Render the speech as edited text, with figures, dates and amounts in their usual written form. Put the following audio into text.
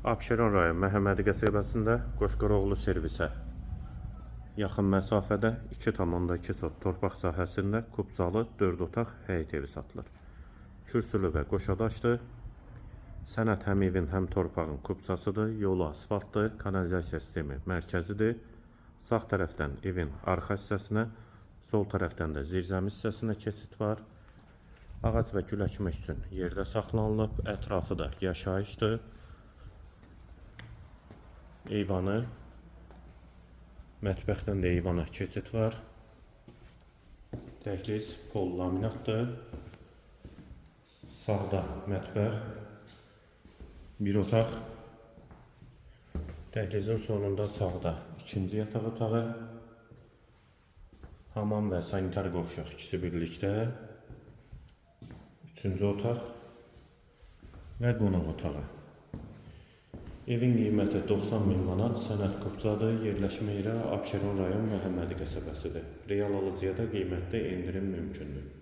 Abşeron rayon Məhəmmədi qəsəbəsində Qoşqoroğlu servisə yaxın məsafədə 2,2 sot torpaq sahəsində kubcalı 4 otaq həyət evi satılır. Kürsülü və qoşadaşdır. Sənəd həm evin, həm torpağın kubçasıdır. Yolu asfaltdır. Kanalizasiya sistemi mərkəzidir. Sağ tərəfdən evin arxa hissəsinə, sol tərəfdən də zirzəmi hissəsinə keçid var. Ağac və gül əkmək üçün yerdə saxlanılıb. Ətrafı da yaşayışdır. Eyvanı, mətbəxdən də eyvana keçid var. Dəhliz pol laminatdır. Sağda mətbəx, bir otaq. Dəhlizin sonunda sağda ikinci yataq otağı. Hamam və sanitar qovşaq ikisi birlikdə. Üçüncü otaq və qonaq otağı. Evin qiyməti 90 min manat, sənəd kubcadır, yerləşmə yeri Abşeron rayon Məhəmmədi qəsəbəsidir. Real alıcıya da qiymətdə endirim mümkündür.